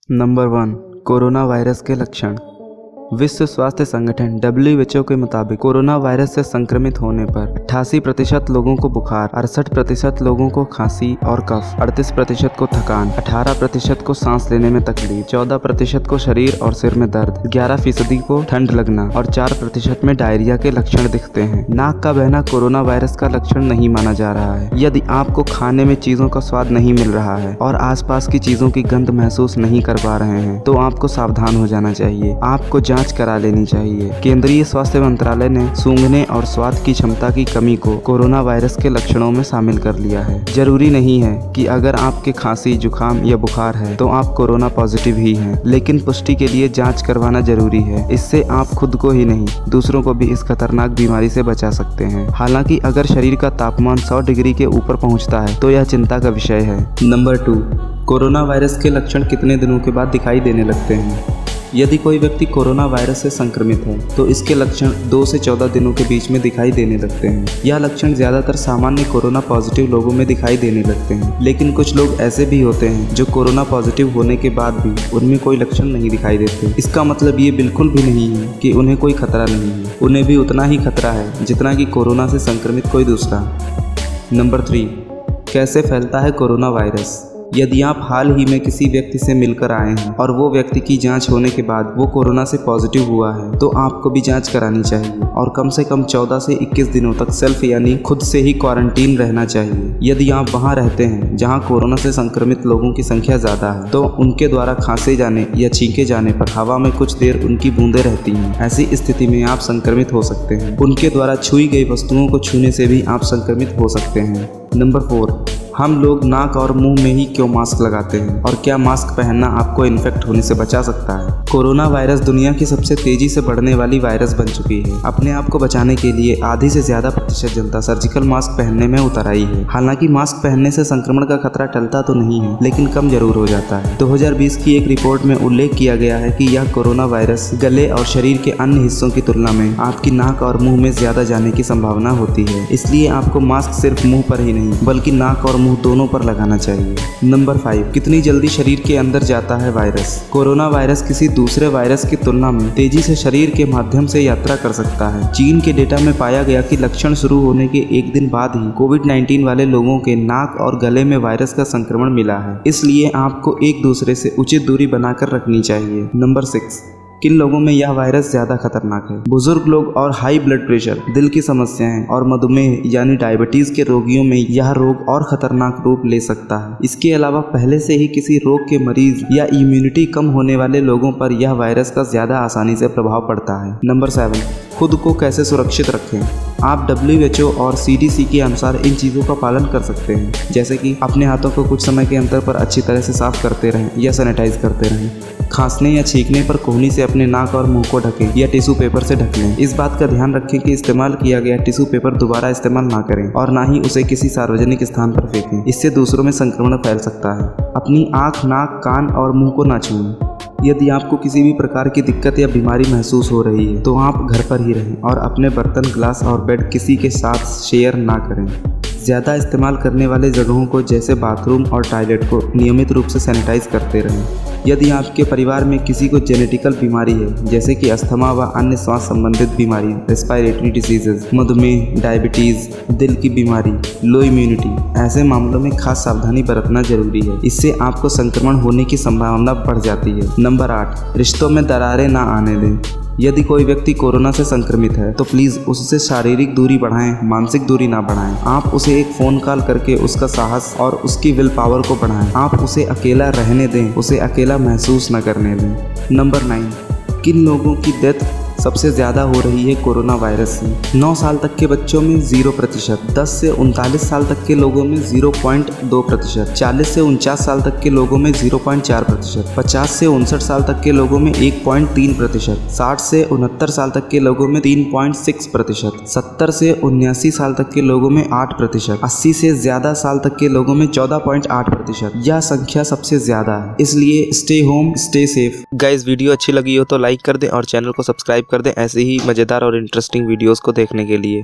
Number 1, corona virus के लक्षण। विश्व स्वास्थ्य संगठन WHO के मुताबिक कोरोना वायरस से संक्रमित होने पर 88% लोगों को बुखार, 68% लोगों को खांसी और कफ, 38% को थकान, 18% को सांस लेने में तकलीफ, 14% को शरीर और सिर में दर्द, 11% को ठंड लगना और 4% में डायरिया के लक्षण दिखते हैं। नाक का बहना कोरोना वायरस का लक्षण नहीं माना जा रहा है। यदि आपको खाने में चीजों का स्वाद नहीं मिल रहा है और आसपास की चीजों की गंध महसूस नहीं कर पा रहे हैं तो आपको सावधान हो जाना चाहिए। आपको जांच करा लेनी चाहिए। केंद्रीय स्वास्थ्य मंत्रालय ने सूंघने और स्वाद की क्षमता की कमी को कोरोना वायरस के लक्षणों में शामिल कर लिया है। जरूरी नहीं है कि अगर आपके खांसी, जुकाम या बुखार है तो आप कोरोना पॉजिटिव ही हैं, लेकिन पुष्टि के लिए जांच करवाना जरूरी है। इससे आप खुद को ही नहीं, दूसरों को भी इस खतरनाक बीमारी से बचा सकते हैं। हालांकि अगर शरीर का तापमान 100 डिग्री के ऊपर पहुंचता है तो यह चिंता का विषय है। नंबर 2, कोरोना वायरस के लक्षण कितने दिनों के बाद दिखाई देने लगते हैं। यदि कोई व्यक्ति कोरोना वायरस से संक्रमित है तो इसके लक्षण 2 से 14 दिनों के बीच में दिखाई देने लगते हैं। यह लक्षण ज्यादातर सामान्य कोरोना पॉजिटिव लोगों में दिखाई देने लगते हैं, लेकिन कुछ लोग ऐसे भी होते हैं जो कोरोना पॉजिटिव होने के बाद भी उनमें कोई लक्षण नहीं दिखाई देते। इसका मतलब ये बिल्कुल भी नहीं है कि उन्हें कोई खतरा नहीं है। उन्हें भी उतना ही खतरा है जितना कि कोरोना से संक्रमित कोई दूसरा। नंबर 3, कैसे फैलता है कोरोना वायरस। यदि आप हाल ही में किसी व्यक्ति से मिलकर आए हैं और वो व्यक्ति की जांच होने के बाद वो कोरोना से पॉजिटिव हुआ है तो आपको भी जांच करानी चाहिए और कम से कम 14 से 21 दिनों तक सेल्फ यानी खुद से ही क्वारंटीन रहना चाहिए। यदि आप वहां रहते हैं जहां कोरोना से संक्रमित लोगों की संख्या ज्यादा है तो उनके द्वारा खांसे जाने या छींके जाने पर हवा में कुछ देर उनकी बूंदें रहती हैं। ऐसी स्थिति में आप संक्रमित हो सकते हैं। उनके द्वारा छुई गई वस्तुओं को छूने से भी आप संक्रमित हो सकते हैं। नंबर 4, हम लोग नाक और मुंह में ही क्यों मास्क लगाते हैं और क्या मास्क पहनना आपको इन्फेक्ट होने से बचा सकता है। कोरोना वायरस दुनिया की सबसे तेजी से बढ़ने वाली वायरस बन चुकी है। अपने आप को बचाने के लिए आधी से ज्यादा प्रतिशत जनता सर्जिकल मास्क पहनने में उतर आई है। हालांकि मास्क पहनने से संक्रमण का खतरा टलता तो नहीं है, लेकिन कम जरूर हो जाता है। 2020 की एक रिपोर्ट में उल्लेख किया गया है कि यह कोरोना वायरस गले और शरीर के अन्य हिस्सों की तुलना में आपकी नाक और मुंह में ज्यादा जाने की संभावना होती है। इसलिए आपको मास्क सिर्फ मुंह पर ही नहीं बल्कि नाक और मुंह दोनों पर लगाना चाहिए। नंबर 5, कितनी जल्दी शरीर के अंदर जाता है वायरस। कोरोना वायरस किसी दूसरे वायरस की तुलना में तेजी से शरीर के माध्यम से यात्रा कर सकता है। चीन के डेटा में पाया गया कि लक्षण शुरू होने के एक दिन बाद ही कोविड-19 वाले लोगों के नाक और गले में वायरस का संक्रमण मिला है। इसलिए आपको एक दूसरे से उचित दूरी बनाकर रखनी चाहिए। नंबर 6, किन लोगों में यह वायरस ज्यादा खतरनाक है। बुजुर्ग लोग और हाई ब्लड प्रेशर, दिल की समस्याएं और मधुमेह यानी डायबिटीज के रोगियों में यह रोग और खतरनाक रूप ले सकता है। इसके अलावा पहले से ही किसी रोग के मरीज या इम्यूनिटी कम होने वाले लोगों पर यह वायरस का ज्यादा आसानी से प्रभाव पड़ता है। नंबर 7, खुद को कैसे सुरक्षित रखें। आप WHO और CDC के अनुसार इन चीज़ों का पालन कर सकते हैं, जैसे कि अपने हाथों को कुछ समय के अंतर पर अच्छी तरह से साफ करते रहें या सैनिटाइज करते रहें। खांसने या छींकने पर कोहनी से अपने नाक और मुंह को ढकें या टिश्यू पेपर से ढक लें। इस बात का ध्यान रखें कि इस्तेमाल किया गया टिश्यू पेपर दोबारा इस्तेमाल ना करें और ना ही उसे किसी सार्वजनिक स्थान पर फेंकें। इससे दूसरों में संक्रमण फैल सकता है। अपनी आँख, नाक, कान और मुंह को ना छुएं। यदि आपको किसी भी प्रकार की दिक्कत या बीमारी महसूस हो रही है तो आप घर पर ही रहें और अपने बर्तन, ग्लास और बेड किसी के साथ शेयर ना करें। ज़्यादा इस्तेमाल करने वाले जगहों को जैसे बाथरूम और टॉयलेट को नियमित रूप से सैनिटाइज करते रहें। यदि आपके परिवार में किसी को जेनेटिकल बीमारी है जैसे कि अस्थमा व अन्य श्वास संबंधित बीमारी, रेस्पिरेटरी डिसीजेज, मधुमेह, डायबिटीज़, दिल की बीमारी, लो इम्यूनिटी, ऐसे मामलों में खास सावधानी बरतना जरूरी है। इससे आपको संक्रमण होने की संभावना बढ़ जाती है। नंबर 8, रिश्तों में दरारें ना आने दें। यदि कोई व्यक्ति कोरोना से संक्रमित है तो प्लीज़ उससे शारीरिक दूरी बढ़ाएं, मानसिक दूरी ना बढ़ाएं। आप उसे एक फ़ोन कॉल करके उसका साहस और उसकी विल पावर को बढ़ाएं। आप उसे अकेला रहने दें, उसे अकेला महसूस न करने दें। नंबर 9, किन लोगों की डेथ सबसे ज़्यादा हो रही है कोरोना वायरस से। 9 साल तक के बच्चों में 0%, 10 से 39 साल तक के लोगों में 0.2%, 40 से 49 साल तक के लोगों में 0.4%, 50 से 59 साल तक के लोगों में 1.3%, 60 से 69 साल तक के लोगों में 3.6%, 70 से 79 साल तक के लोगों में 8%, 80 से ज़्यादा साल तक के लोगों में 14.8%। यह संख्या सबसे ज़्यादा है। इसलिए stay home, stay safe. Guys, video अच्छी लगी हो तो लाइक कर दें और चैनल को सब्सक्राइब कर दें ऐसे ही मज़ेदार और इंटरेस्टिंग वीडियोस को देखने के लिए।